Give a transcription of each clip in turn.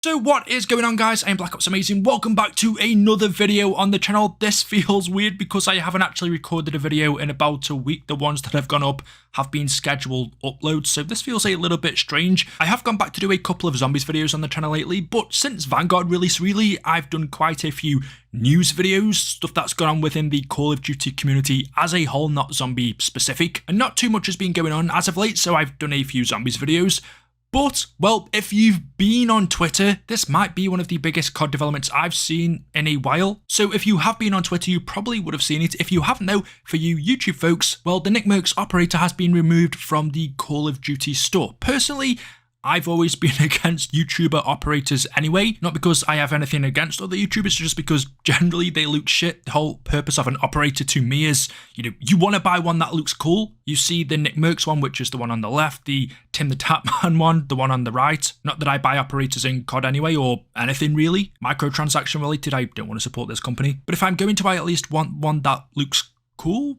So what is going on, guys? I am Black Ops Amazing. Welcome back to another video on the channel. This feels weird because I haven't actually recorded a video in about a week. The ones that have gone up have been scheduled uploads, so this feels a little bit strange. I have gone back to do a couple of zombies videos on the channel lately, but since Vanguard release really, I've done quite a few news videos, stuff that's gone on within the Call of Duty community as a whole, not zombie specific, and not too much has been going on as of late, so I've done a few zombies videos. But, well, if you've been on Twitter, this might be one of the biggest COD developments I've seen in a while. So if you have been on Twitter, you probably would have seen it. If you haven't though, for you YouTube folks, well, the Nickmercs operator has been removed from the Call of Duty store. Personally, I've always been against YouTuber operators anyway, not because I have anything against other YouTubers, just because generally they look shit. The whole purpose of an operator to me is, you want to buy one that looks cool. You see the Nickmercs one, which is the one on the left, the Tim the Tapman one, the one on the right. Not that I buy operators in COD anyway, or anything really. Microtransaction related, I don't want to support this company. But if I'm going to, I at least want one that looks cool.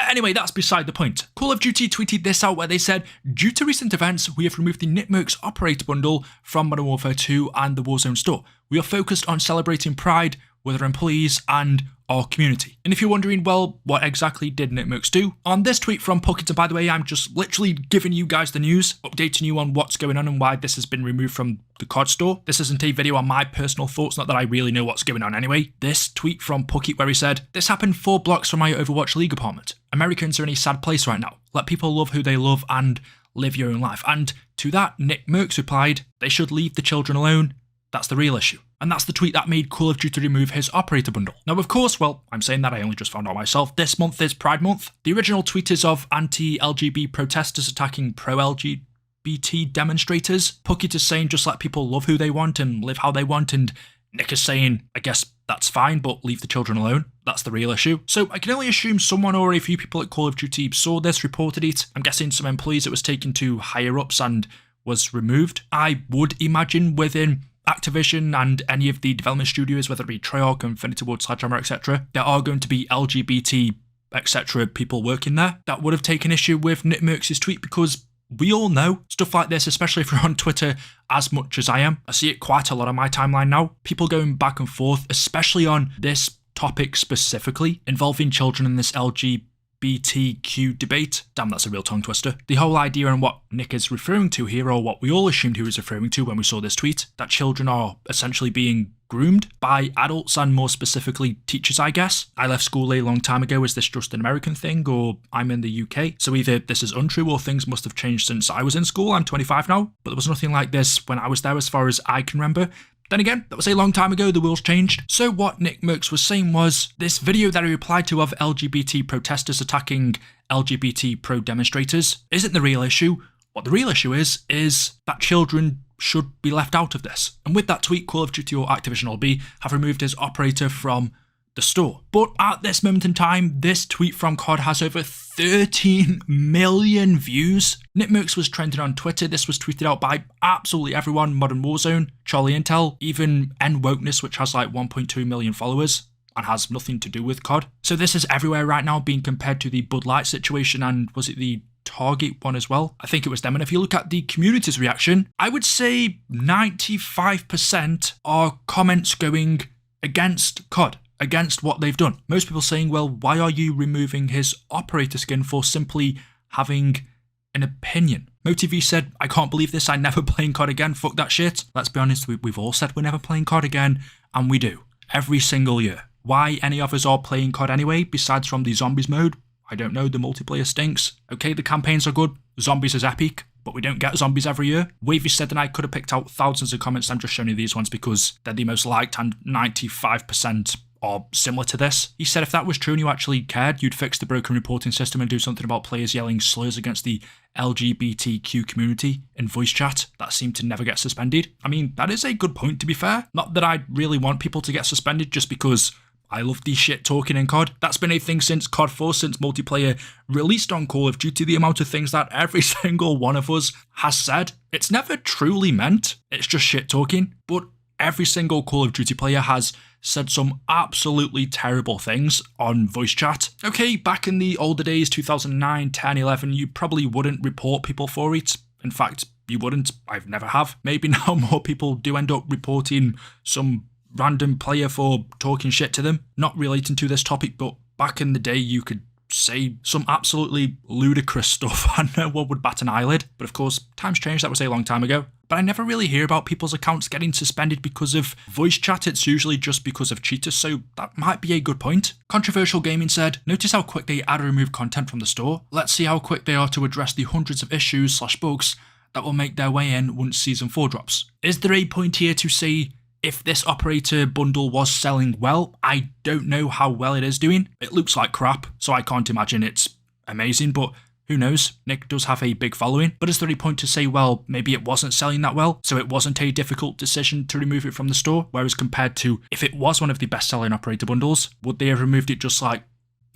Anyway, that's beside the point. Call of Duty tweeted this out where they said, due to recent events, we have removed the Nickmercs operator bundle from Modern Warfare 2 and the Warzone store. We are focused on celebrating Pride with our employees and our community. And if you're wondering, well, what exactly did Nickmercs do? On this tweet from Boycott, and by the way, I'm just literally giving you guys the news, updating you on what's going on and why this has been removed from the COD store. This isn't a video on my personal thoughts, not that I really know what's going on anyway. This tweet from Boycott where he said, this happened 4 blocks from my Overwatch League apartment. Americans are in a sad place right now. Let people love who they love and live your own life. And to that, Nickmercs replied, they should leave the children alone. That's the real issue. And that's the tweet that made Call of Duty remove his operator bundle. Now, of course, well, I'm saying that I only just found out myself. This month is Pride Month. The original tweet is of anti-LGBT protesters attacking pro-LGBT demonstrators. Boycott is saying just let people love who they want and live how they want. And Nick is saying, I guess that's fine, but leave the children alone. That's the real issue. So I can only assume someone or a few people at Call of Duty saw this, reported it. I'm guessing some employees it was taken to higher ups and was removed. I would imagine within Activision and any of the development studios, whether it be Treyarch, Infinity Ward, Sledgehammer, etc., there are going to be LGBT, etc. people working there that would have taken issue with Nickmercs' tweet, because we all know stuff like this, especially if you're on Twitter as much as I am. I see it quite a lot on my timeline now. People going back and forth, especially on this topic specifically, involving children in this LGBTQ debate. Damn, that's a real tongue twister. The whole idea and what Nick is referring to here, or what we all assumed he was referring to when we saw this tweet, that children are essentially being groomed by adults and more specifically teachers, I guess. I left school a long time ago. Is this just an American thing, or I'm in the UK? So either this is untrue or things must have changed since I was in school. I'm 25 now, but there was nothing like this when I was there as far as I can remember. Then again, that was a long time ago, the world's changed. So what Nickmercs was saying was, this video that he replied to of LGBT protesters attacking LGBT pro-demonstrators isn't the real issue. What the real issue is that children should be left out of this. And with that tweet, Call of Duty or Activision or B have removed his operator from the store. But at this moment in time, this tweet from COD has over 13 million views. Nickmercs was trending on Twitter. This was tweeted out by absolutely everyone. Modern Warzone, Charlie Intel, even N-Wokeness, which has like 1.2 million followers and has nothing to do with COD. So this is everywhere right now, being compared to the Bud Light situation, and was it the Target one as well? I think it was them. And if you look at the community's reaction, I would say 95% are comments going against COD, against what they've done. Most people saying, well, why are you removing his operator skin for simply having an opinion? MoTV said, I can't believe this, I'm never playing COD again, fuck that shit. Let's be honest, we've all said we're never playing COD again, and we do, every single year. Why any of us are playing COD anyway, besides from the zombies mode? I don't know, the multiplayer stinks. Okay, the campaigns are good, zombies is epic, but we don't get zombies every year. Wavy said that I could have picked out thousands of comments. I'm just showing you these ones because they're the most liked and 95% are similar to this. He said if that was true and you actually cared, you'd fix the broken reporting system and do something about players yelling slurs against the LGBTQ community in voice chat that seemed to never get suspended. I mean, that is a good point, to be fair. Not that I really want people to get suspended just because I love the shit talking in COD. That's been a thing since COD 4, since multiplayer released on Call of Duty. The amount of things that every single one of us has said, it's never truly meant. It's just shit talking. But every single Call of Duty player has said some absolutely terrible things on voice chat. Okay, back in the older days, 2009, 10, 11, you probably wouldn't report people for it. In fact, you wouldn't. I've never have. Maybe now more people do end up reporting some random player for talking shit to them. Not relating to this topic, but back in the day, you could say some absolutely ludicrous stuff and no one would bat an eyelid. But of course, times changed. That was a long time ago. But I never really hear about people's accounts getting suspended because of voice chat. It's usually just because of cheaters, so that might be a good point. Controversial Gaming said, notice how quick they add or remove content from the store. Let's see how quick they are to address the hundreds of issues/bugs that will make their way in once Season 4 drops. Is there a point here to say if this operator bundle was selling well? I don't know how well it is doing. It looks like crap, so I can't imagine it's amazing, but who knows? Nick does have a big following. But is there a point to say, well, maybe it wasn't selling that well, so it wasn't a difficult decision to remove it from the store? Whereas compared to if it was one of the best-selling operator bundles, would they have removed it just like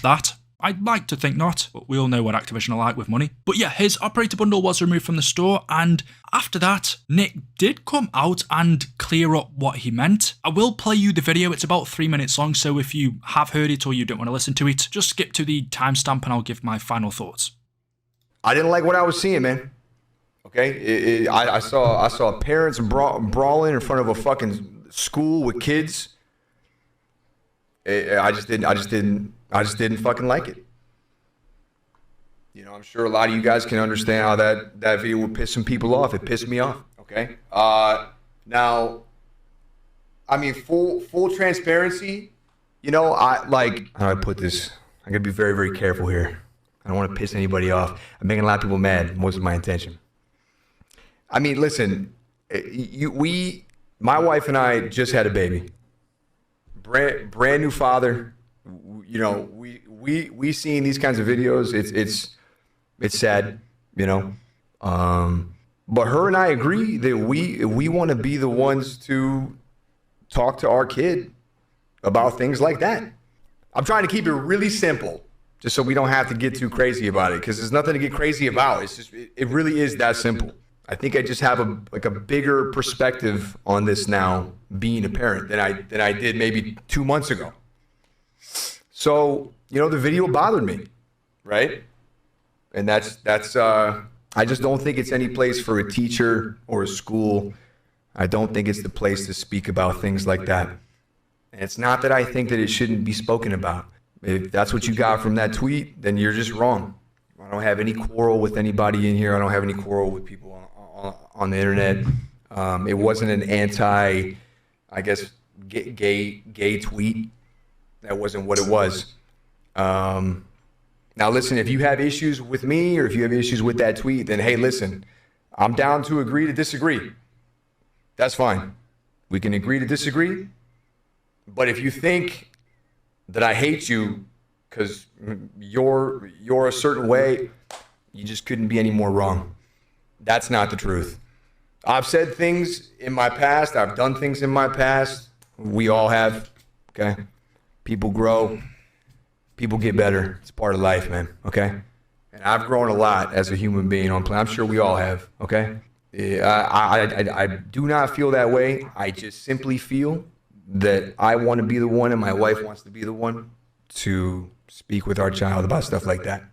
that? I'd like to think not, but we all know what Activision are like with money. But yeah, his operator bundle was removed from the store, and after that, Nick did come out and clear up what he meant. I will play you the video. It's about 3 minutes long, so if you have heard it or you don't want to listen to it, just skip to the timestamp and I'll give my final thoughts. I didn't like what I was seeing, man. Okay, I saw parents brawling in front of a fucking school with kids. I just didn't fucking like it. You know, I'm sure a lot of you guys can understand how that video would piss some people off. It pissed me off. Okay. Now, I mean, full transparency. You know, how do I put this? I gotta be very, very careful here. I don't want to piss anybody off. I'm making a lot of people mad. Most of my intention. I mean, listen, my wife and I just had a baby. Brand new father. You know, we seeing these kinds of videos. It's sad. You know, but her and I agree that we want to be the ones to talk to our kid about things like that. I'm trying to keep it really simple, just so we don't have to get too crazy about it, because there's nothing to get crazy about. It's just, it really is that simple. I think I just have a bigger perspective on this now, being a parent, than I did maybe 2 months ago. So, you know, the video bothered me, right? And that's I just don't think it's any place for a teacher or a school. I don't think it's the place to speak about things like that. And it's not that I think that it shouldn't be spoken about. If that's what you got from that tweet, then you're just wrong. I don't have any quarrel with anybody in here. I don't have any quarrel with people on the internet. It wasn't an anti, I guess, gay tweet. That wasn't what it was. Now, listen, if you have issues with me or if you have issues with that tweet, then hey, listen, I'm down to agree to disagree. That's fine. We can agree to disagree. But if you think that I hate you because you're a certain way, you just couldn't be any more wrong. That's not the truth. I've said things in my past. I've done things in my past. We all have, okay? People grow. People get better. It's part of life, man, okay? And I've grown a lot as a human being on planet. I'm sure we all have, okay? I do not feel that way. I just simply feel that I want to be the one and my wife wants to be the one to speak with our child about stuff like that.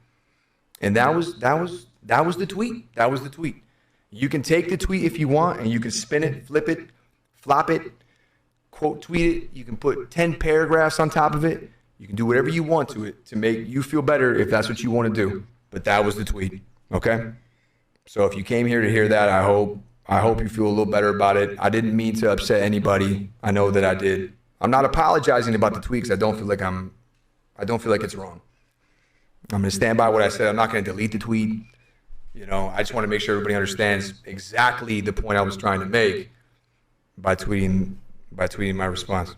And that was the tweet. That was the tweet. You can take the tweet if you want and you can spin it, flip it, flop it, quote tweet it. You can put 10 paragraphs on top of it. You can do whatever you want to it to make you feel better if that's what you want to do. But that was the tweet, okay? So if you came here to hear that, I hope you feel a little better about it. I didn't mean to upset anybody. I know that I did. I'm not apologizing about the tweets. I don't feel like it's wrong. I'm going to stand by what I said. I'm not going to delete the tweet. You know, I just want to make sure everybody understands exactly the point I was trying to make by tweeting my response.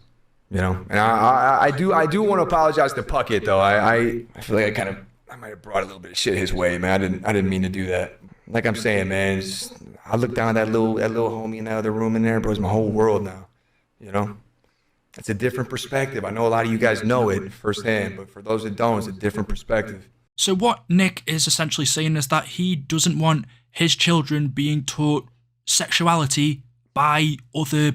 You know, and I do want to apologize to Puckett though. I feel like I might have brought a little bit of shit his way, man. I didn't mean to do that. Like I'm saying, man, I look down at that little homie in the other room in there, bro. It's my whole world now. You know, it's a different perspective. I know a lot of you guys know it firsthand, but for those that don't, it's a different perspective. So what Nick is essentially saying is that he doesn't want his children being taught sexuality by other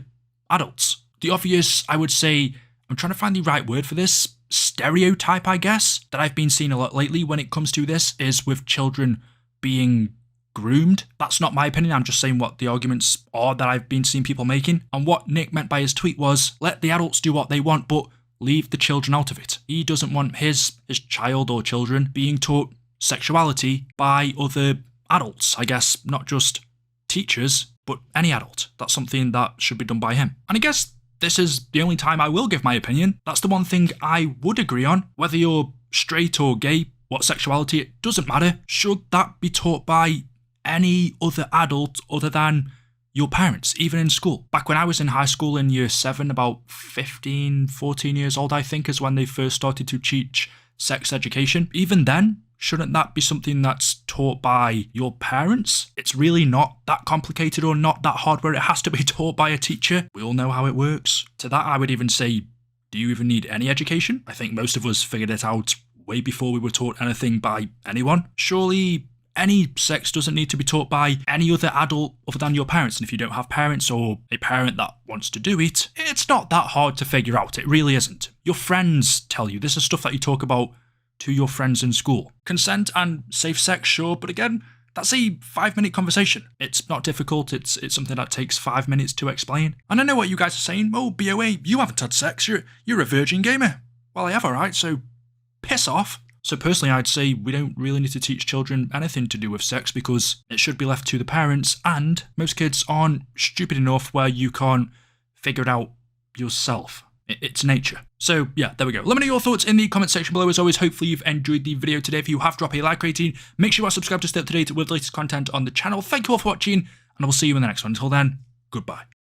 adults. The obvious, I would say, I'm trying to find the right word for this, stereotype, I guess, that I've been seeing a lot lately when it comes to this is with children being groomed. That's not my opinion, I'm just saying what the arguments are that I've been seeing people making. And what Nick meant by his tweet was, let the adults do what they want, but leave the children out of it. He doesn't want his child or children being taught sexuality by other adults. I guess not just teachers, but any adult. That's something that should be done by him. And I guess this is the only time I will give my opinion. That's the one thing I would agree on. Whether you're straight or gay, what sexuality, it doesn't matter. Should that be taught by any other adult other than your parents, even in school? Back when I was in high school in year 7, about 15, 14 years old, I think, is when they first started to teach sex education. Even then, shouldn't that be something that's taught by your parents? It's really not that complicated or not that hard where it has to be taught by a teacher. We all know how it works. To that, I would even say, do you even need any education? I think most of us figured it out way before we were taught anything by anyone. Surely any sex doesn't need to be taught by any other adult other than your parents. And if you don't have parents or a parent that wants to do it, it's not that hard to figure out. It really isn't. Your friends tell you. This is stuff that you talk about to your friends in school. Consent and safe sex, sure, but again, that's a 5-minute conversation. It's not difficult, it's something that takes 5 minutes to explain. And I know what you guys are saying, oh, BOA, you haven't had sex, you're a virgin gamer. Well, I have, alright, so piss off. So personally, I'd say we don't really need to teach children anything to do with sex because it should be left to the parents, and most kids aren't stupid enough where you can't figure it out yourself. It's nature. So yeah, there we go. Let me know your thoughts in the comment section below. As always, hopefully you've enjoyed the video today. If you have, drop a like rating. Make sure you are subscribed to stay up to date with the latest content on the channel. Thank you all for watching, and I will see you in the next one. Until then, goodbye.